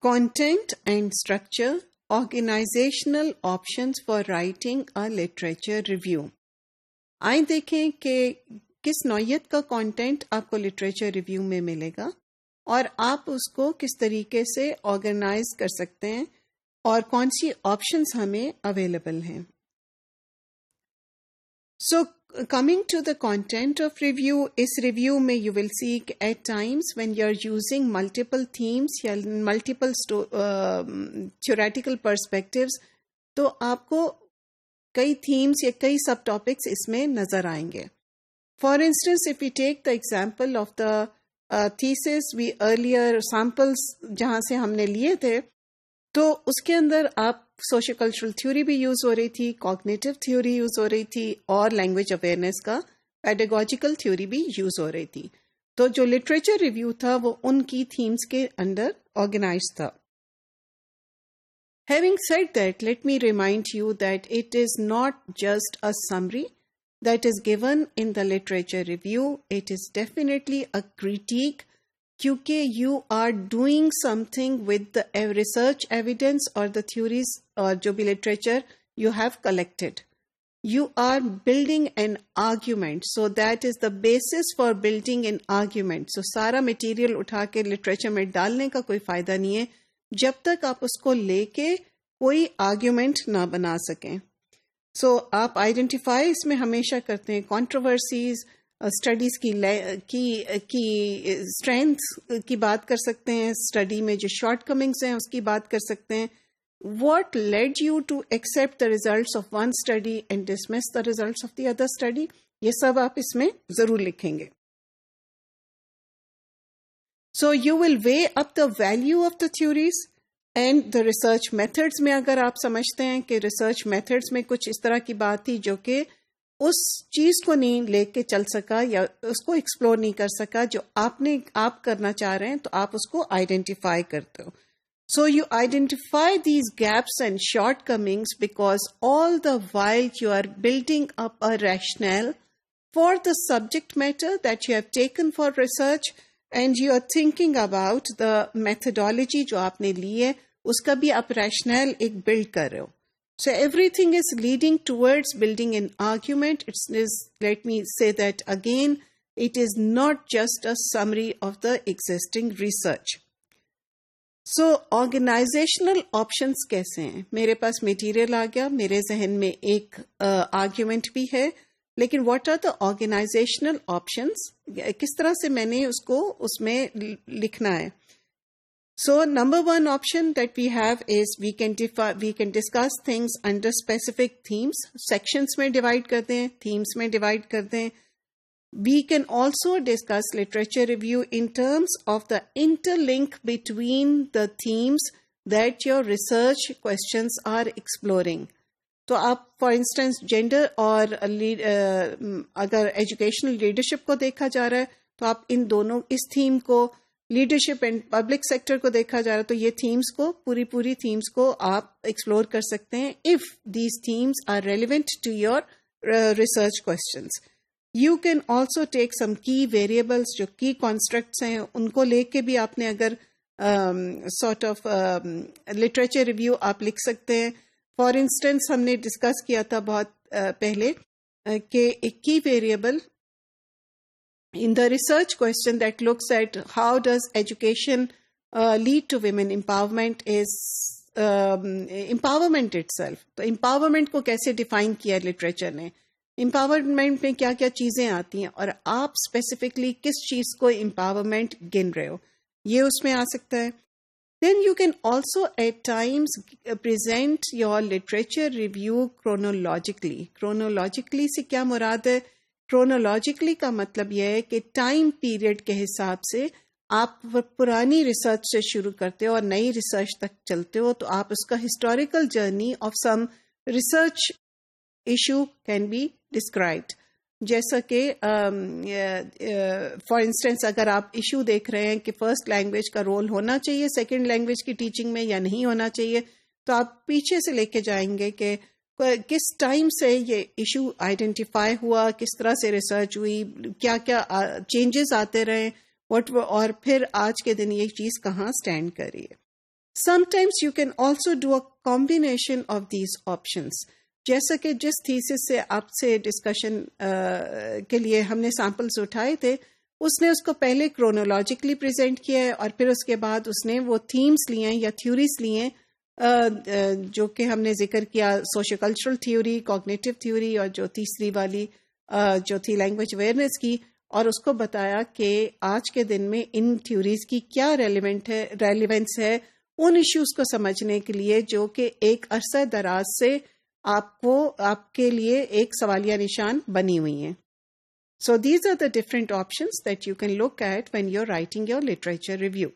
Content and structure, organizational options for writing a literature review. آئیں دیکھیں کہ کس نوعیت کا کانٹینٹ آپ کو لٹریچر ریویو میں ملے گا اور آپ اس کو کس طریقے سے آرگنائز کر سکتے ہیں اور کون سی آپشنز ہمیں اویلیبل ہیں. So coming to the content of review, اس ریویو میں you will see at times when you are using multiple themes یا ملٹیپل تھیوریٹیکل پرسپیکٹوز، تو آپ کو کئی تھیمس یا کئی سب ٹاپکس اس میں نظر آئیں گے. For instance if you take the example of the thesis we earlier samples جہاں سے ہم نے لیے تھے، تو اس کے اندر آپ سوشل کلچرل تھیوری بھی یوز ہو رہی تھی، کوگنیٹو تھیوری یوز ہو رہی تھی، اور لینگویج اویئرنیس کا پیڈاگوجیکل تھیوری بھی یوز ہو رہی تھی. تو جو لٹریچر ریویو تھا وہ ان کی تھیمز کے انڈر آرگنائز تھا. Having said that, let me remind you that it is not just a summary that is given in the literature review. It is definitely a critique, kyunki you are doing something with the research evidence or the theories or jo bhi literature you have collected. You are building an argument. So that is the basis for building an argument. So سارا material اٹھا کے literature میں ڈالنے کا کوئی فائدہ نہیں ہے جب تک آپ اس کو لے کے کوئی آرگیومنٹ نہ بنا سکیں. سو آپ آئیڈینٹیفائی اس میں ہمیشہ کرتے ہیں کنٹروورسیز، اسٹڈیز کی اسٹرینتھ کی بات کر سکتے ہیں، اسٹڈی میں جو شارٹ کمنگس ہیں اس کی بات کر سکتے ہیں. What led you to accept the results of one study and dismiss the results of the other study, یہ سب آپ اس میں ضرور لکھیں گے. So you will weigh up the value of the theories and the research methods میں اگر آپ سمجھتے ہیں کہ research methods میں کچھ اس طرح کی بات تھی جو کہ اس چیز کو نہیں لے کے چل سکا یا اس کو ایکسپلور نہیں کر سکا جو آپ کرنا چاہ رہے ہیں، تو آپ اس کو آئیڈینٹیفائی کرتے ہو. So you identify these gaps and shortcomings because all the while you are building up a rationale for the subject matter that you have taken for research. And you are thinking about the methodology جو آپ نے لی ہے، اس کا بھی آپ rational ایک build کر رہے ہو. So everything is leading towards building an argument. Let me say that again, it is not just a summary of the existing research. So organisational options کیسے ہیں؟ میرے پاس میٹیریل آ گیا، میرے ذہن میں ایک آرگیومنٹ بھی ہے، لیکن what are the organizational options, کس طرح سے میں نے اس کو اس میں لکھنا ہے. So number one option that we have is we can discuss things under specific themes. Sections میں ڈیوائڈ کرتے ہیں، تھیمس میں ڈیوائڈ کرتے ہیں. We can also discuss literature review in terms of the inter link between the themes that your research questions are exploring. تو آپ for instance gender اور اگر ایجوکیشنل لیڈرشپ کو دیکھا جا رہا ہے تو آپ ان دونوں، اس تھیم کو لیڈرشپ اینڈ پبلک سیکٹر کو دیکھا جا رہا ہے تو یہ تھیمس کو پوری تھیمس کو آپ ایکسپلور کر سکتے ہیں if these themes are relevant to your research questions. You can also take some key variables, جو کی کانسٹرکٹس ہیں ان کو لے کے بھی آپ نے اگر سارٹ آف لٹریچر ریویو آپ لکھ سکتے ہیں. فار انسٹنس ہم نے ڈسکس کیا تھا بہت پہلے کہ ایک کی variable in the research question that looks at how does education lead to women empowerment is empowerment itself. تو امپاورمنٹ کو کیسے ڈیفائن کیا لٹریچر نے، امپاورمنٹ میں کیا کیا چیزیں آتی ہیں اور آپ اسپیسیفکلی کس چیز کو امپاورمنٹ گن رہے ہو، یہ اس میں آ سکتا ہے. Then you can also at times present your literature review chronologically. Chronologically سے کیا مراد ہے؟ Chronologically کا مطلب یہ ہے کہ ٹائم پیریڈ کے حساب سے آپ پرانی ریسرچ سے شروع کرتے ہو اور نئی ریسرچ تک چلتے ہو، تو آپ اس کا historical journey of some research issue can be described. جیسا کہ فار انسٹنس اگر آپ ایشو دیکھ رہے ہیں کہ فرسٹ لینگویج کا رول ہونا چاہیے سیکنڈ لینگویج کی ٹیچنگ میں یا نہیں ہونا چاہیے، تو آپ پیچھے سے لے کے جائیں گے کہ کس ٹائم سے یہ ایشو آئیڈینٹیفائی ہوا، کس طرح سے ریسرچ ہوئی، کیا کیا چینجز آتے رہے، اور پھر آج کے دن یہ چیز کہاں سٹینڈ کر رہی ہے. Sometimes you can also do a combination of these options. جیسا کہ جس تھیسس سے آپ سے ڈسکشن کے لیے ہم نے سیمپلز اٹھائے تھے، اس نے اس کو پہلے کرونولوجیکلی پریزنٹ کیا ہے، اور پھر اس کے بعد اس نے وہ تھیمز لیے ہیں یا تھیوریز لیے ہیں جو کہ ہم نے ذکر کیا، socio cultural theory, cognitive theory, اور جو تیسری والی جو تھی لینگویج اویئرنیس کی، اور اس کو بتایا کہ آج کے دن میں ان تھیوریز کی کیا ریلیونس ہے ان ایشوز کو سمجھنے کے لیے جو کہ ایک عرصہ دراز سے آپ کے لیے ایک سوالیہ نشان بنی ہوئی ہیں. So these are the different options that you can look at when you're writing your literature review.